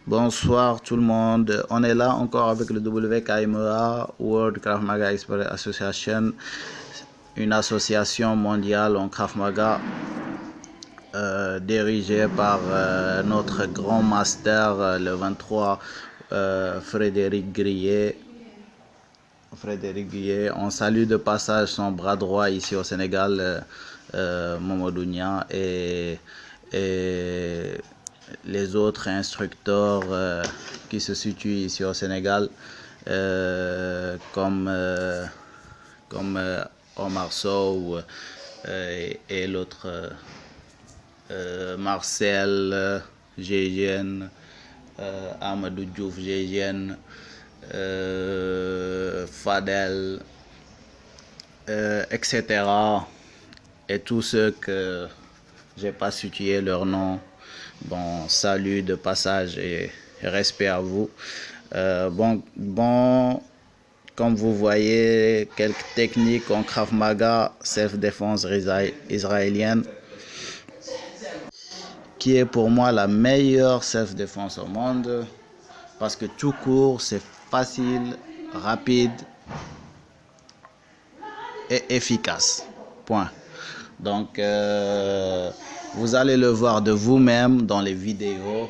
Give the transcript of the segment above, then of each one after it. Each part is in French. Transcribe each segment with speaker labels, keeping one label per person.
Speaker 1: Bonsoir tout le monde. On est là encore avec le WKMEA, World Krav Maga Expert Association, une association mondiale en Krav Maga dirigée par notre grand master, le 23, Frédéric Grillet. On salue de passage son bras droit ici au Sénégal, Mamadou Nia, et les autres instructeurs qui se situent ici au Sénégal, comme Omar Sow et l'autre Marcel GGN, Amadou Diouf GGN, Fadel, etc. Et tous ceux que j'ai pas situé leur nom. Bon, salut de passage et respect à vous. Comme vous voyez, quelques techniques en Krav Maga, self-défense israélienne, qui est pour moi la meilleure self-défense au monde, parce que tout court, c'est facile, rapide et efficace. Point. Donc, vous allez le voir de vous-même dans les vidéos.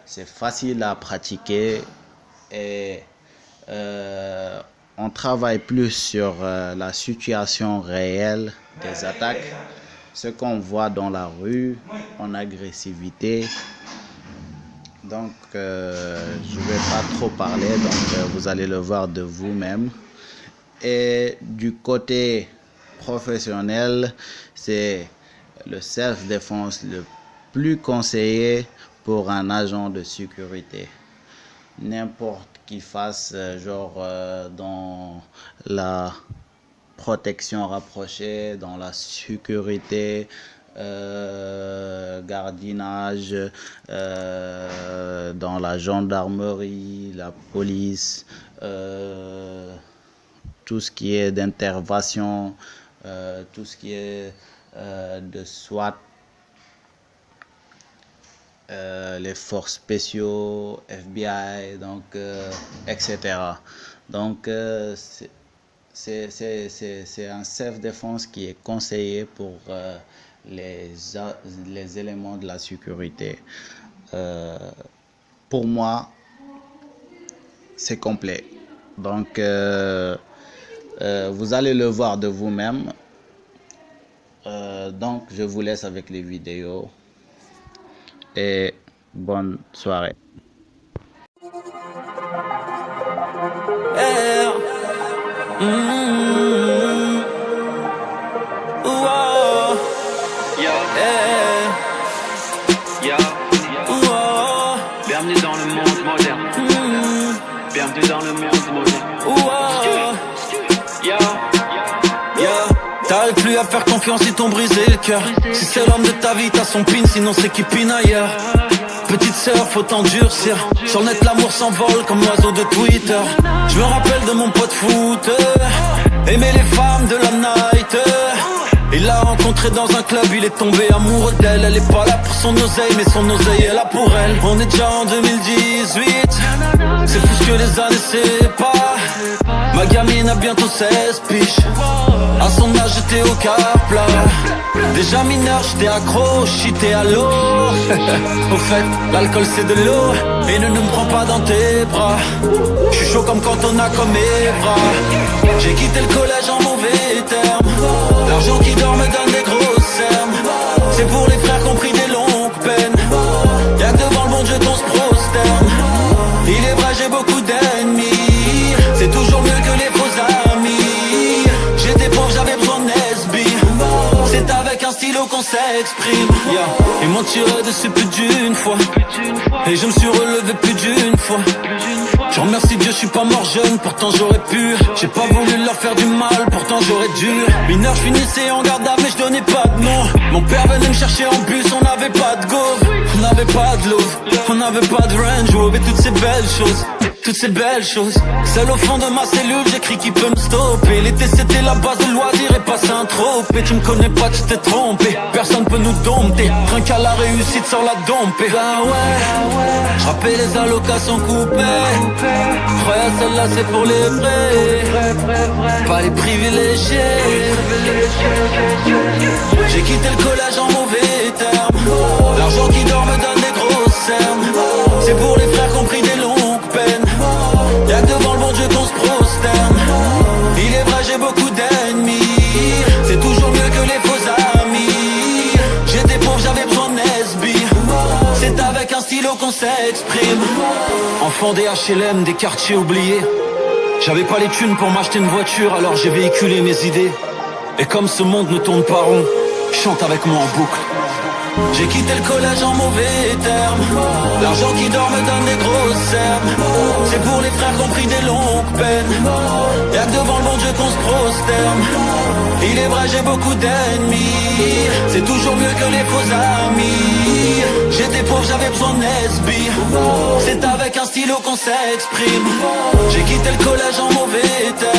Speaker 1: C'est facile à pratiquer et on travaille plus sur la situation réelle des attaques, ce qu'on voit dans la rue en agressivité. Donc, je ne vais pas trop parler, donc vous allez le voir de vous-même. Et du côté professionnel, c'est le self-défense le plus conseillé pour un agent de sécurité. N'importe qui fasse dans la protection rapprochée, dans la sécurité, gardiennage, dans la gendarmerie, la police, tout ce qui est d'intervention, tout ce qui est de SWAT, les forces spéciaux, FBI, donc, etc. Donc, c'est un self-défense qui est conseillé pour les éléments de la sécurité. Pour moi, c'est complet. Donc, vous allez le voir de vous-même. Donc, je vous laisse avec les vidéos et bonne soirée.
Speaker 2: Bienvenue dans le monde moderne. Bienvenue dans le monde moderne.
Speaker 3: T'arrives plus à faire confiance, ils t'ont brisé le cœur. Si c'est l'homme de ta vie, t'as son pin, sinon c'est qui pine ailleurs. Petite sœur, faut t'endurcir. Sur le net, l'amour s'envole comme l'oiseau de Twitter. Je me rappelle de mon pote foot, aimer les femmes de la night. Il l'a rencontrée dans un club, il est tombé amoureux d'elle. Elle est pas là pour son oseille, mais son oseille est là pour elle. On est déjà en 2018, c'est fou ce que les années séparent. Ma gamine a bientôt 16 piges. À son âge j'étais au car plat. Déjà mineur j'étais accro, j'étais à l'eau. Au fait, l'alcool c'est de l'eau. Et ne me prends pas dans tes bras. J'suis chaud comme quand on a comme Evra. J'ai quitté le collège en mauvais termes. L'argent qui dort me donne des grosses cernes. C'est pour les frères qui ont pris des longues peines. Y'a que devant le bon Dieu qu'on se prosterne. Il est vrai j'ai beaucoup d'ennemis. C'est toujours mieux que les faux amis. J'étais pauvre, j'avais besoin de Nesby. C'est avec un stylo qu'on s'exprime. Ils m'ont tiré dessus plus d'une fois. Et je me suis relevé plus d'une fois. Je remercie Dieu, je suis pas mort jeune, pourtant j'aurais pu. J'ai pas voulu leur faire du mal, pourtant j'aurais dû. Mineur, je finissais en garde à vue, mais je donnais pas de nom. Mon père venait me chercher en bus, on n'avait pas de go. On n'avait pas de love, on n'avait pas de Range Rover. Et toutes ces belles choses, toutes ces belles choses. Seul au fond de ma cellule, j'écris qui peut me stopper. L'été c'était la base de loisirs et pas Saint-Tropez. Tu me connais pas, tu t'es trompé. Personne peut nous dompter, rien qu'à la réussite sans la domper. Bah ouais, paie les allocations coupées. Croyez celle-là c'est pour les vrais, pas les privilégiés. J'ai quitté le collège en mauvais termes. L'argent qui dort me donne des grosses cernes. C'est pour les frères qui ont pris des longues peines. Y'a que devant le bon Dieu qu'on se prosterne. Il est vrai j'ai beaucoup d'ennemis. C'est toujours mieux que les faux amis. J'étais pauvre, j'avais besoin de Nesby. C'est avec un stylo qu'on s'exprime. Enfant des HLM, des quartiers oubliés. J'avais pas les thunes pour m'acheter une voiture, alors j'ai véhiculé mes idées. Et comme ce monde ne tourne pas rond, chante avec moi en boucle. J'ai quitté le collège en mauvais termes. L'argent qui dort me donne des grosses cernes. C'est pour les frères qui ont pris des longues peines. Y'a que devant le bon Dieu qu'on se prosterne. Il est vrai j'ai beaucoup d'ennemis. C'est toujours mieux que les faux amis. J'étais pauvre, j'avais besoin de Nesby. C'est avec un stylo qu'on s'exprime. J'ai quitté le collège en mauvais termes.